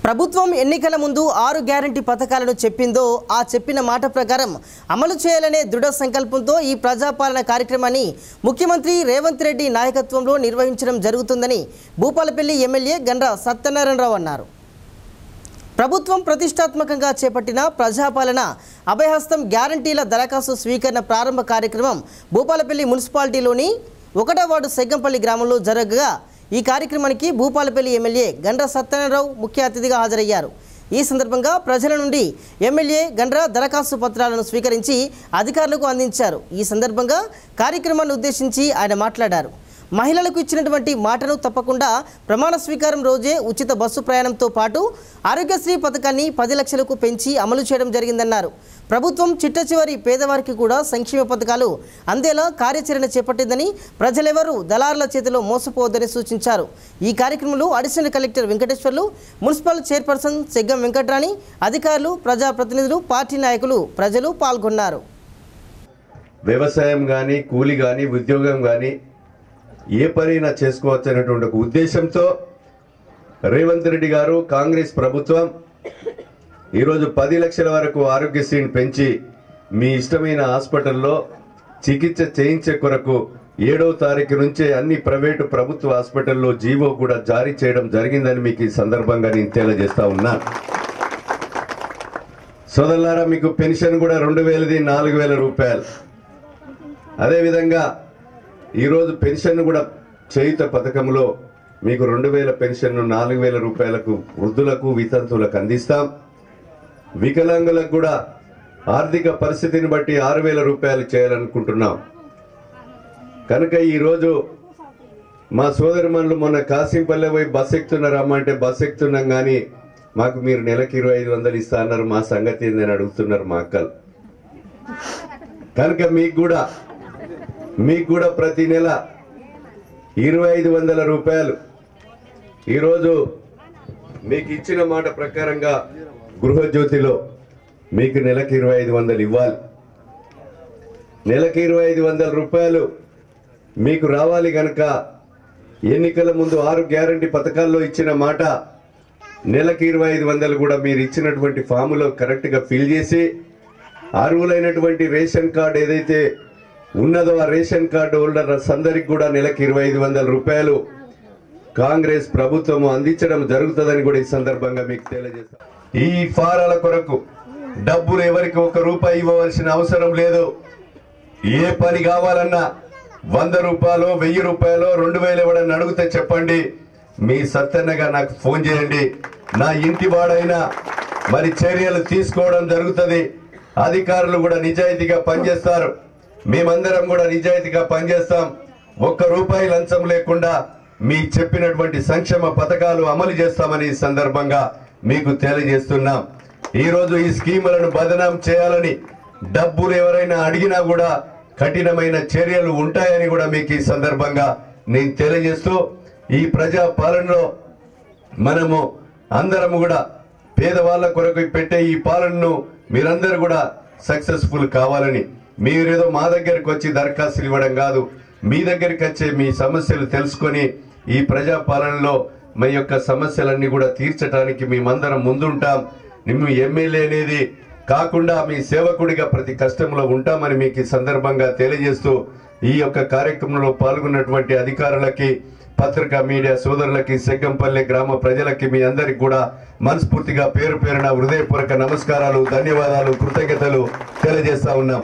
ప్రభుత్వం ఎన్నికల ముందు 6 గ్యారంటీ పథకాలను చెప్పిందో ఆ చెప్పిన మాట ప్రకారం అమలు చేయాలనే దృఢ సంకల్పంతో ఈ ప్రజాపాలన కార్యక్రమాన్ని ముఖ్యమంత్రి రేవంత్ రెడ్డి నాయకత్వంలో నిర్వహించడం జరుగుతుందని భూపాలపల్లి ఎమ్మెల్యే గండ్ర సత్యనారాయణరావు అన్నారు. ప్రభుత్వం ప్రతిష్టాత్మకంగా చేపట్టిన ప్రజాపాలన అభయహస్తం గ్యారంటీల దరఖాస్తు స్వీకరణ ప్రారంభ కార్యక్రమం భూపాలపల్లి మున్సిపాలిటీలోని 1వ వార్డు సెగ్గంపల్లి గ్రామంలో జరగగా ఈ కార్యక్రమానికి భూపాలపల్లి ఎమ్మెల్యే గండ్ర సత్యనారాయణరావు ముఖ్య అతిథిగా హాజరయ్యారు. ఈ సందర్భంగా ప్రజల నుండి ఎమ్మెల్యే గండ్ర దరఖాస్తు పత్రాలను స్వీకరించి అధికారులకు అందించారు. ఈ సందర్భంగా కార్యక్రమాన్ని ఉద్దేశించి ఆయన మాట్లాడారు. మహిళలకు ఇచ్చినటువంటి మాటను తప్పకుండా ప్రమాణ స్వీకారం రోజే ఉచిత బస్సు ప్రయాణంతో పాటు ఆరోగ్యశ్రీ పథకాన్ని 10 లక్షలకు పెంచి అమలు చేయడం జరిగిందన్నారు. ప్రభుత్వం చిట్టచివరి పేదవారికి కూడా సంక్షేమ పథకాలు అందేలా కార్యాచరణ చేపట్టిందని, ప్రజలెవరూ దళారుల చేతిలో మోసపోవద్దని సూచించారు. ఈ కార్యక్రమంలో additional collector Venkateswarlu, municipal chairperson Seggam Venkatrani, అధికారులు, ప్రజాప్రతినిధులు, పార్టీ నాయకులు, ప్రజలు పాల్గొన్నారు. వ్యవసాయం కానీ, కూలి కానీ, ఉద్యోగం కానీ ఏ పనైనా చేసుకోవచ్చు అనేటువంటి ఒక ఉద్దేశంతో రేవంత్ రెడ్డి గారు, కాంగ్రెస్ ప్రభుత్వం ఈరోజు 10 లక్షల వరకు ఆరోగ్యశ్రీని పెంచి మీ ఇష్టమైన హాస్పిటల్లో చికిత్స చేయించే కొరకు 7వ తారీఖు నుంచే అన్ని ప్రైవేటు ప్రభుత్వ హాస్పిటల్లో జీవో కూడా జారీ చేయడం జరిగిందని మీకు ఈ సందర్భంగా నేను తెలియజేస్తా ఉన్నాను. సోదరులారా, మీకు పెన్షన్ కూడా 2000ది 4000 రూపాయలు. అదేవిధంగా ఈరోజు పెన్షన్ కూడా చేయుత పథకంలో మీకు 2000 పెన్షన్ 4000 రూపాయలకు వృద్ధులకు, వితంతువులకు అందిస్తాం. వికలాంగులకు కూడా ఆర్థిక పరిస్థితిని బట్టి 6000 రూపాయలు చేయాలనుకుంటున్నాం. కనుక ఈరోజు మా సోదరిమణులు మొన్న కాసింపల్లె పోయి బస్ ఎక్కుతున్నారమ్మా అంటే బస్ ఎక్కుతున్నాం, కానీ మాకు మీరు నెలకు 2500 ఇస్తా అన్నారు, మా సంగతి ఏందని అడుగుతున్నారు మా అక్కలు. కనుక మీకు కూడా ప్రతి నెల 2500 రూపాయలు ఈరోజు మీకు ఇచ్చిన మాట ప్రకారంగా గృహజ్యోతిలో మీకు నెలకు 2500 ఇవ్వాలి. నెలకు 2500 రూపాయలు మీకు రావాలి. కనుక ఎన్నికల ముందు 6 గ్యారంటీ పథకాల్లో ఇచ్చిన మాట నెలకు 2500 కూడా మీరు ఇచ్చినటువంటి ఫాములో కరెక్ట్గా ఫిల్ చేసి అర్హులైనటువంటి రేషన్ కార్డు ఏదైతే ఉన్నదో ఆ రేషన్ కార్డు హోల్డర్స్ అందరికి కూడా నెలకు 2500 రూపాయలు కాంగ్రెస్ ప్రభుత్వం అందించడం జరుగుతుందని కూడా ఈ సందర్భంగా మీకు తెలియజేస్తాం. ఈ ఫారాల కొరకు డబ్బులు ఎవరికి 1 రూపాయి ఇవ్వవలసిన అవసరం లేదు. ఏ పని కావాలన్నా 100 రూపాయలు, 1000 రూపాయలు, 2000 ఎవడన్నా అడిగితే చెప్పండి, మీ సత్తన్నగా నాకు ఫోన్ చేయండి. నా ఇంటి వాడైనా మరి చర్యలు తీసుకోవడం జరుగుతుంది. అధికారులు కూడా నిజాయితీగా పనిచేస్తారు. మేమందరం కూడా నిజాయితీగా పనిచేస్తాం. 1 రూపాయి లంచం లేకుండా మీ చెప్పినటువంటి సంక్షేమ పథకాలు అమలు చేస్తామని ఈ సందర్భంగా మీకు తెలియజేస్తున్నాం. ఈరోజు ఈ స్కీములను బదనాం చేయాలని డబ్బులు ఎవరైనా అడిగినా కూడా కఠినమైన చర్యలు ఉంటాయని కూడా మీకు ఈ సందర్భంగా నేను తెలియజేస్తూ, ఈ ప్రజా పాలనలో మనము అందరము కూడా పేదవాళ్ళ కొరకు పెట్టే ఈ పాలనను మీరందరూ కూడా సక్సెస్ఫుల్ కావాలని, మీరేదో మా దగ్గరికి వచ్చి దరఖాస్తులు ఇవ్వడం కాదు, మీ దగ్గరికి వచ్చే మీ సమస్యలు తెలుసుకొని ఈ ప్రజా పాలనలో మీ యొక్క సమస్యలన్నీ కూడా తీర్చడానికి మేమందరం ముందుంటాం. మేము ఎమ్మెల్యే అనేది కాకుండా మీ సేవకుడిగా ప్రతి కష్టంలో ఉంటామని మీకు ఈ సందర్భంగా తెలియజేస్తూ, ఈ యొక్క కార్యక్రమంలో పాల్గొన్నటువంటి అధికారులకి, పత్రికా మీడియా సోదరులకి, సెగ్గంపల్లి గ్రామ ప్రజలకి మీ అందరికి కూడా మనస్ఫూర్తిగా పేరు పేరున హృదయపూర్వక నమస్కారాలు, ధన్యవాదాలు, కృతజ్ఞతలు తెలియజేస్తా ఉన్నాం.